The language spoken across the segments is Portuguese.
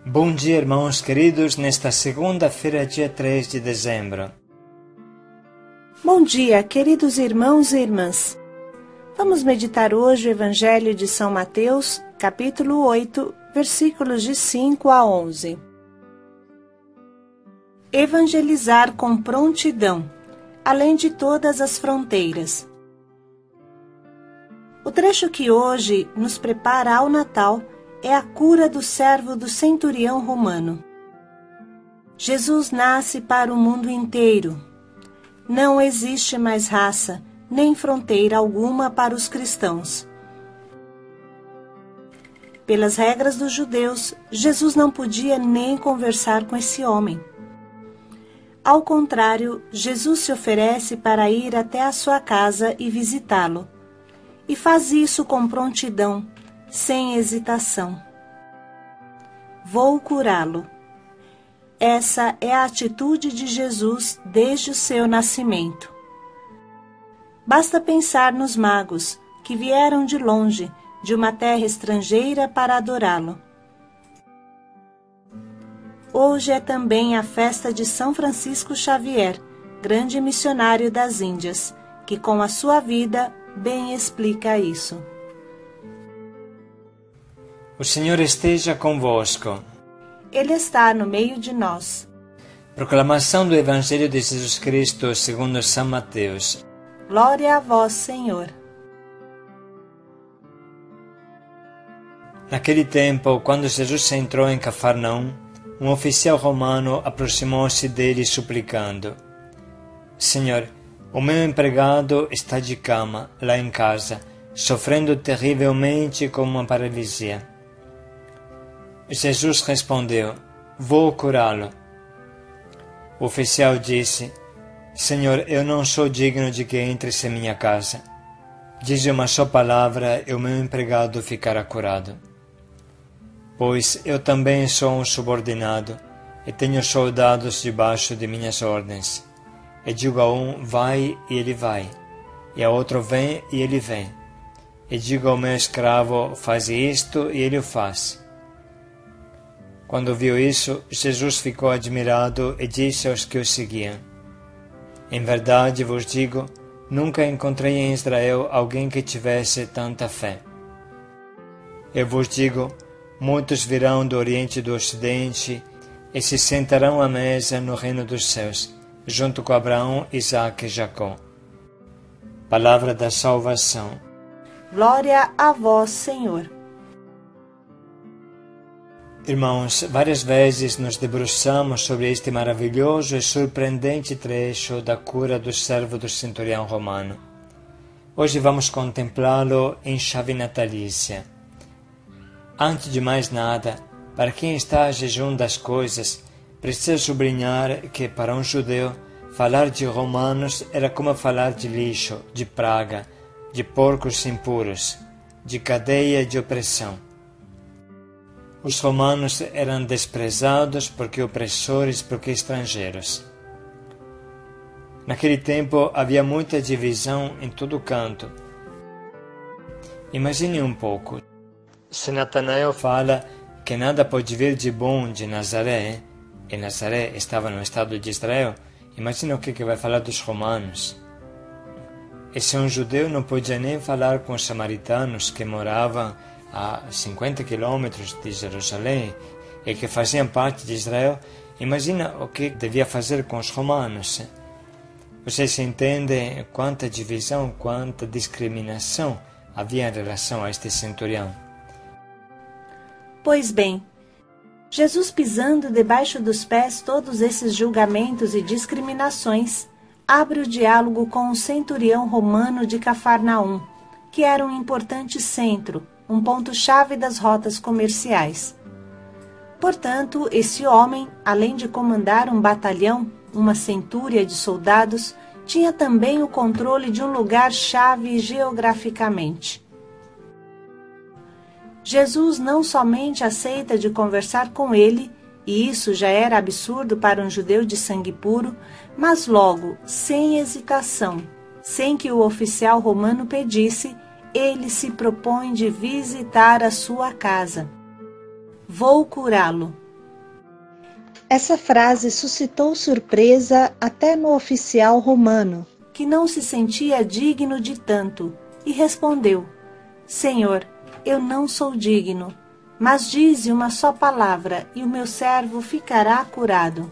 Bom dia, irmãos queridos, nesta segunda-feira, dia 3 de dezembro. Bom dia, queridos irmãos e irmãs. Vamos meditar hoje o Evangelho de São Mateus, capítulo 8, versículos de 5 a 11. Evangelizar com prontidão, além de todas as fronteiras. O trecho que hoje nos prepara ao Natal é a cura do servo do centurião romano. Jesus nasce para o mundo inteiro. Não existe mais raça, nem fronteira alguma para os cristãos. Pelas regras dos judeus, Jesus não podia nem conversar com esse homem. Ao contrário, Jesus se oferece para ir até a sua casa e visitá-lo. E faz isso com prontidão, sem hesitação. Vou curá-lo. Essa é a atitude de Jesus desde o seu nascimento. Basta pensar nos magos, que vieram de longe, de uma terra estrangeira para adorá-lo. Hoje é também a festa de São Francisco Xavier, grande missionário das Índias, que com a sua vida bem explica isso. O Senhor esteja convosco. Ele está no meio de nós. Proclamação do Evangelho de Jesus Cristo segundo São Mateus. Glória a vós, Senhor. Naquele tempo, quando Jesus entrou em Cafarnaum, um oficial romano aproximou-se dele suplicando: Senhor, o meu empregado está de cama, lá em casa, sofrendo terrivelmente com uma paralisia. Jesus respondeu: Vou curá-lo. O oficial disse: Senhor, eu não sou digno de que entres em minha casa. Dize uma só palavra e o meu empregado ficará curado. Pois eu também sou um subordinado e tenho soldados debaixo de minhas ordens. E digo a um: vai, e ele vai. E a outro: vem, e ele vem. E digo ao meu escravo: faz isto, e ele o faz. Quando viu isso, Jesus ficou admirado e disse aos que o seguiam: Em verdade vos digo, nunca encontrei em Israel alguém que tivesse tanta fé. Eu vos digo, muitos virão do Oriente e do Ocidente e se sentarão à mesa no reino dos céus, junto com Abraão, Isaque e Jacó. Palavra da salvação. Glória a vós, Senhor. Irmãos, várias vezes nos debruçamos sobre este maravilhoso e surpreendente trecho da cura do servo do centurião romano. Hoje vamos contemplá-lo em chave natalícia. Antes de mais nada, para quem está a jejum das coisas, precisa sublinhar que, para um judeu, falar de romanos era como falar de lixo, de praga, de porcos impuros, de cadeia e de opressão. Os romanos eram desprezados porque opressores, porque estrangeiros. Naquele tempo havia muita divisão em todo canto. Imagine um pouco. Se Natanael fala que nada pode vir de bom de Nazaré, e Nazaré estava no estado de Israel, imagine o que vai falar dos romanos. E se um judeu não podia nem falar com os samaritanos que moravam a 50 quilômetros de Jerusalém e que faziam parte de Israel, imagina o que devia fazer com os romanos. Vocês entendem quanta divisão, quanta discriminação havia em relação a este centurião. Pois bem, Jesus, pisando debaixo dos pés todos esses julgamentos e discriminações, abre o diálogo com o centurião romano de Cafarnaum, que era um importante centro, um ponto-chave das rotas comerciais. Portanto, esse homem, além de comandar um batalhão, uma centúria de soldados, tinha também o controle de um lugar-chave geograficamente. Jesus não somente aceita de conversar com ele, e isso já era absurdo para um judeu de sangue puro, mas logo, sem hesitação, sem que o oficial romano pedisse, ele se propõe de visitar a sua casa. Vou curá-lo. Essa frase suscitou surpresa até no oficial romano, que não se sentia digno de tanto, e respondeu: Senhor, eu não sou digno, mas dize uma só palavra e o meu servo ficará curado.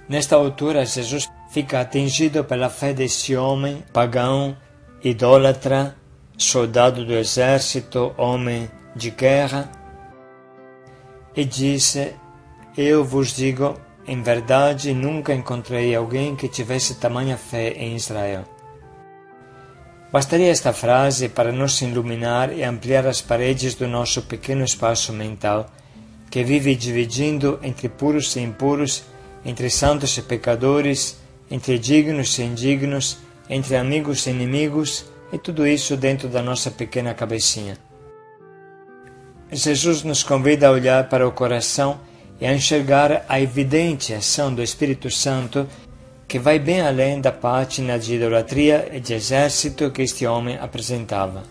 Nesta altura, Jesus fica atingido pela fé desse homem pagão, idólatra, soldado do exército, homem de guerra, e disse: Eu vos digo, em verdade, nunca encontrei alguém que tivesse tamanha fé em Israel. Bastaria esta frase para nos iluminar e ampliar as paredes do nosso pequeno espaço mental, que vive dividindo entre puros e impuros, entre santos e pecadores, entre dignos e indignos, entre amigos e inimigos, e tudo isso dentro da nossa pequena cabecinha. Jesus nos convida a olhar para o coração e a enxergar a evidente ação do Espírito Santo, que vai bem além da pátina de idolatria e de exército que este homem apresentava.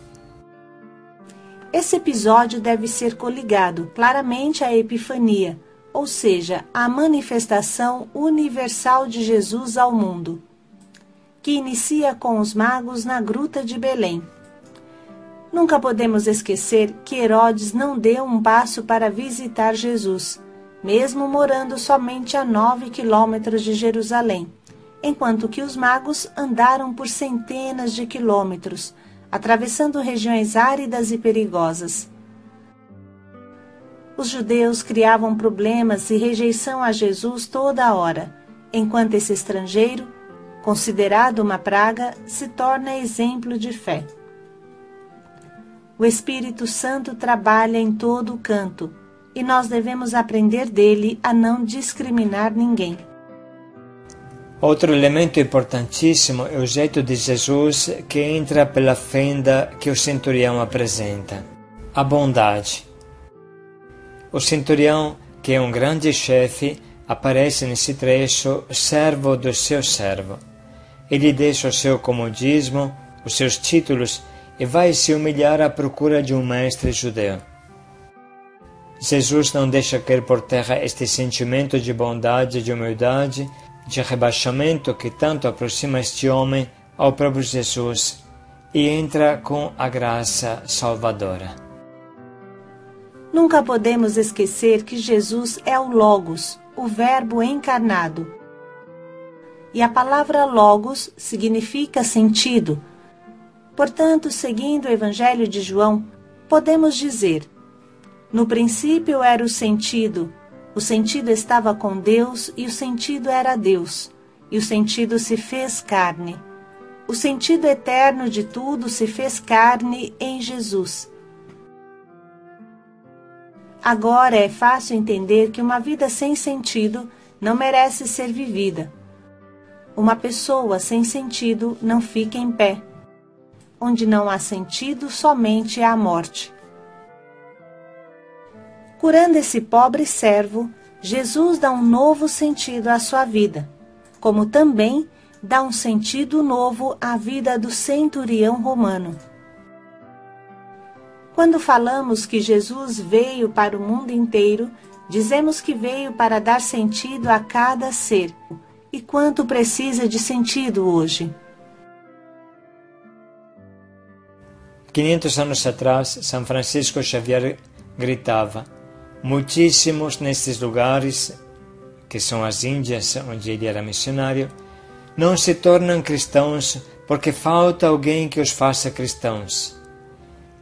Esse episódio deve ser coligado claramente à Epifania, ou seja, à manifestação universal de Jesus ao mundo, que inicia com os magos na Gruta de Belém. Nunca podemos esquecer que Herodes não deu um passo para visitar Jesus, mesmo morando somente a 9 quilômetros de Jerusalém, enquanto que os magos andaram por centenas de quilômetros, atravessando regiões áridas e perigosas. Os judeus criavam problemas e rejeição a Jesus toda a hora, enquanto esse estrangeiro, considerado uma praga, se torna exemplo de fé. O Espírito Santo trabalha em todo o canto, e nós devemos aprender dele a não discriminar ninguém. Outro elemento importantíssimo é o jeito de Jesus que entra pela fenda que o centurião apresenta: a bondade. O centurião, que é um grande chefe, aparece nesse trecho servo do seu servo. Ele deixa o seu comodismo, os seus títulos, e vai se humilhar à procura de um mestre judeu. Jesus não deixa cair por terra este sentimento de bondade, de humildade, de rebaixamento que tanto aproxima este homem ao próprio Jesus, e entra com a graça salvadora. Nunca podemos esquecer que Jesus é o Logos, o Verbo encarnado. E a palavra Logos significa sentido. Portanto, seguindo o Evangelho de João, podemos dizer: no princípio era o sentido estava com Deus e o sentido era Deus, e o sentido se fez carne. O sentido eterno de tudo se fez carne em Jesus. Agora é fácil entender que uma vida sem sentido não merece ser vivida. Uma pessoa sem sentido não fica em pé. Onde não há sentido, somente há a morte. Curando esse pobre servo, Jesus dá um novo sentido à sua vida, como também dá um sentido novo à vida do centurião romano. Quando falamos que Jesus veio para o mundo inteiro, dizemos que veio para dar sentido a cada ser. E quanto precisa de sentido hoje? 500 anos atrás, São Francisco Xavier gritava: muitíssimos nestes lugares, que são as Índias, onde ele era missionário, não se tornam cristãos porque falta alguém que os faça cristãos.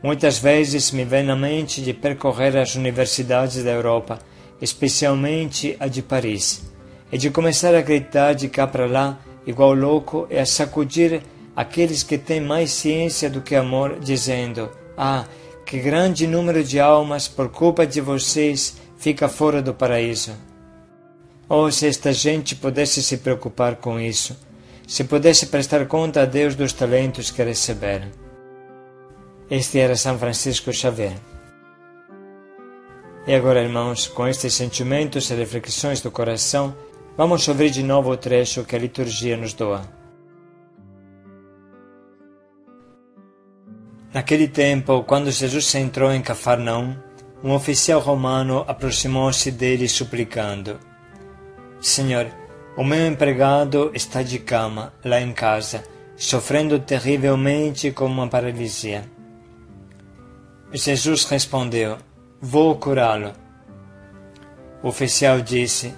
Muitas vezes me vem na mente de percorrer as universidades da Europa, especialmente a de Paris, e de começar a gritar de cá para lá, igual louco, e a sacudir aqueles que têm mais ciência do que amor, dizendo: ah, que grande número de almas, por culpa de vocês, fica fora do paraíso. Oh, se esta gente pudesse se preocupar com isso, se pudesse prestar conta a Deus dos talentos que receberam. Este era São Francisco Xavier. E agora, irmãos, com estes sentimentos e reflexões do coração, vamos ouvir de novo o trecho que a liturgia nos doa. Naquele tempo, quando Jesus entrou em Cafarnaum, um oficial romano aproximou-se dele suplicando: Senhor, o meu empregado está de cama, lá em casa, sofrendo terrivelmente com uma paralisia. Jesus respondeu: Vou curá-lo. O oficial disse: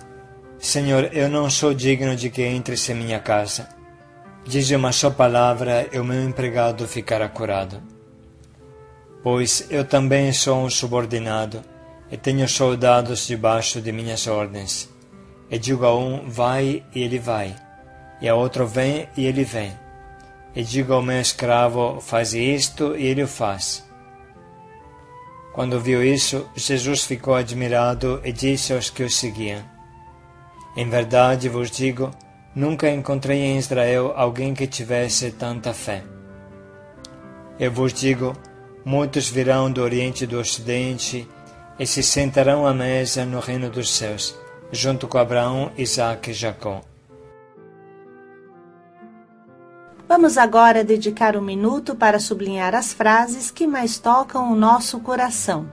Senhor, eu não sou digno de que entres em minha casa. Diz uma só palavra e o meu empregado ficará curado. Pois eu também sou um subordinado e tenho soldados debaixo de minhas ordens. E digo a um: vai, e ele vai. E a outro: vem, e ele vem. E digo ao meu escravo: faz isto, e ele o faz. Quando viu isso, Jesus ficou admirado e disse aos que o seguiam: Em verdade vos digo, nunca encontrei em Israel alguém que tivesse tanta fé. Eu vos digo, muitos virão do Oriente e do Ocidente e se sentarão à mesa no reino dos céus, junto com Abraão, Isaque e Jacó. Vamos agora dedicar um minuto para sublinhar as frases que mais tocam o nosso coração.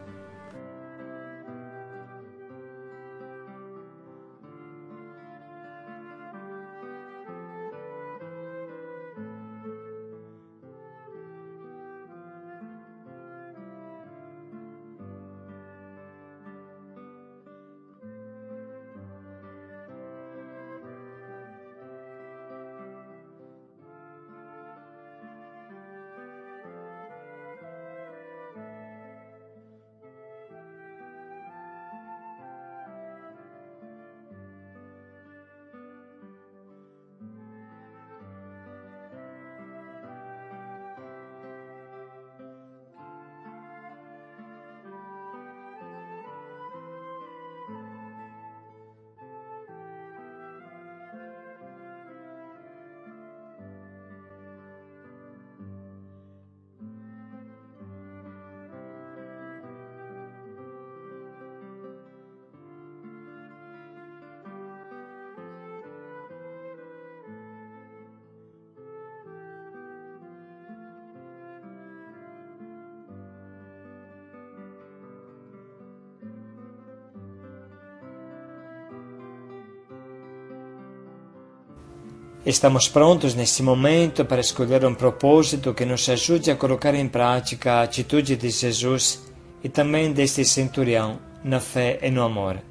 Estamos prontos neste momento para escolher um propósito que nos ajude a colocar em prática a atitude de Jesus e também deste centurião, na fé e no amor.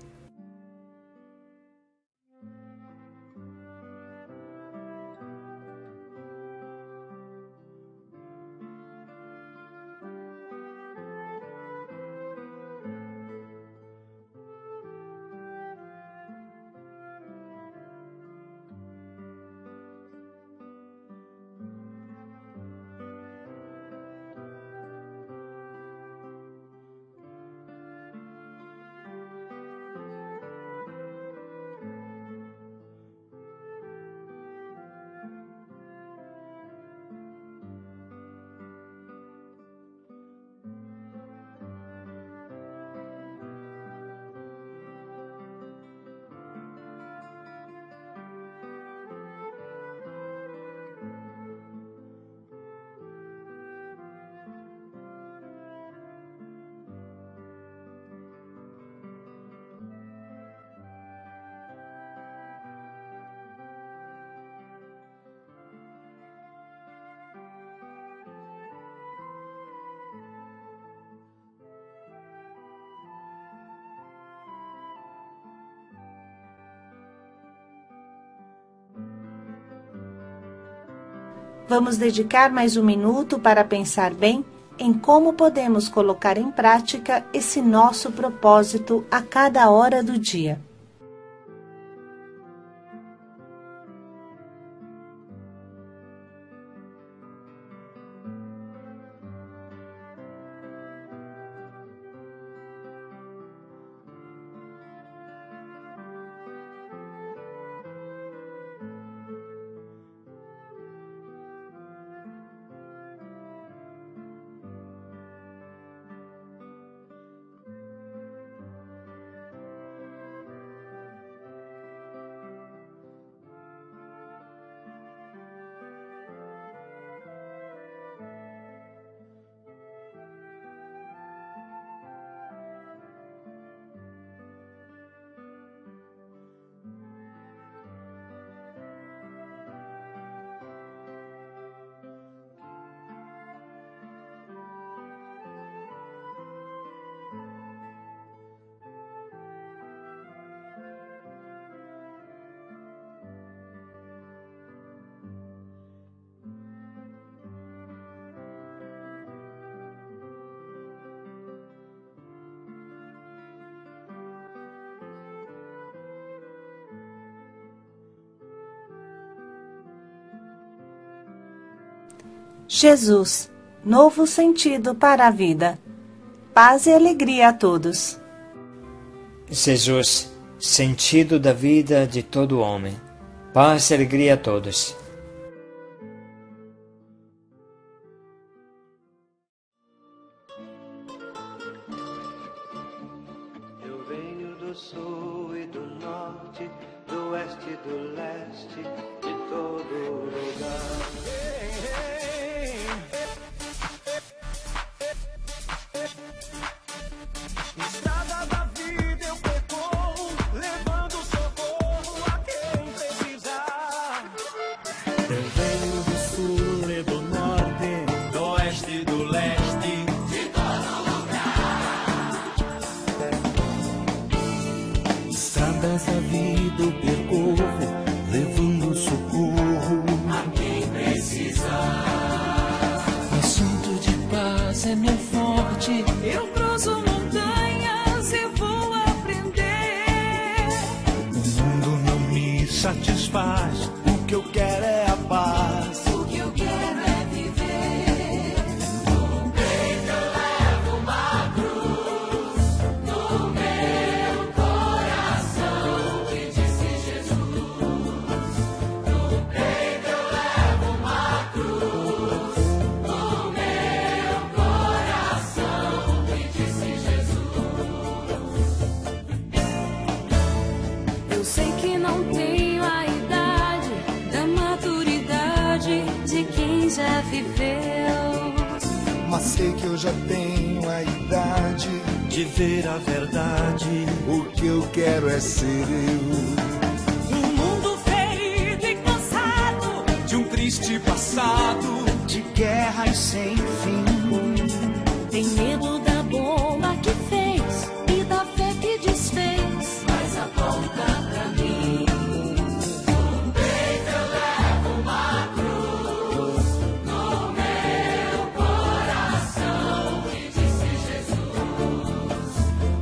Vamos dedicar mais um minuto para pensar bem em como podemos colocar em prática esse nosso propósito a cada hora do dia. Jesus, novo sentido para a vida. Paz e alegria a todos. Jesus, sentido da vida de todo homem. Paz e alegria a todos. Eu venho do sul e do norte, do oeste e do leste, de todo lugar. Estrada da vida eu percorro, levando socorro a quem precisar. Eu venho do sul e do norte, do oeste e do leste, de todo lugar. Estradas da vida eu percorro, levando socorro a quem precisar. Assunto de paz é meu forte, eu cruzo montanhas e vou aprender. O mundo não me satisfaz, o que eu quero é a paz. O que eu quero é viver. No peito eu levo uma cruz, no meu coração que disse Jesus. No peito eu levo uma cruz, no meu coração que disse Jesus. Eu sei que não tenho a idade da maturidade de quem já viveu. Mas sei que eu já tenho a idade de ver a verdade. O que eu quero é ser eu. Um mundo ferido e cansado de um triste passado, de guerras sem fim. Tem medo da bomba que fez e da fé que desfez, mas aponta pra mim. No peito eu levo uma cruz, no meu coração que disse Jesus.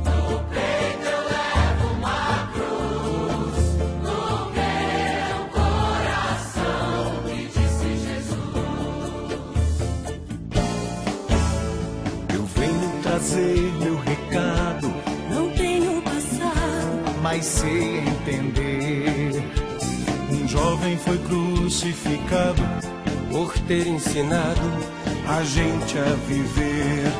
No peito eu levo uma cruz, no meu coração que disse Jesus. Eu venho trazer meu recado, Não tenho passado, mas sei entender. Um jovem foi crucificado por ter ensinado a gente a viver.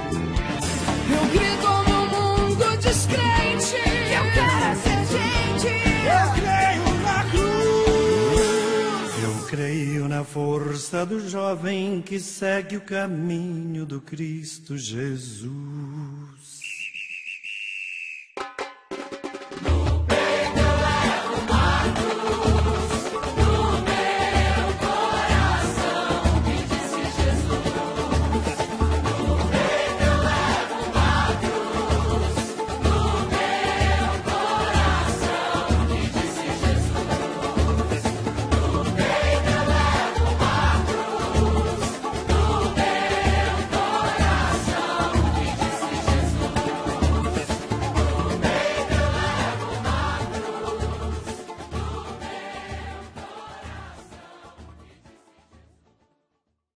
eu grito no mundo descrente que eu quero ser gente. Eu creio na cruz. Eu creio na força do jovem que segue o caminho do Cristo Jesus.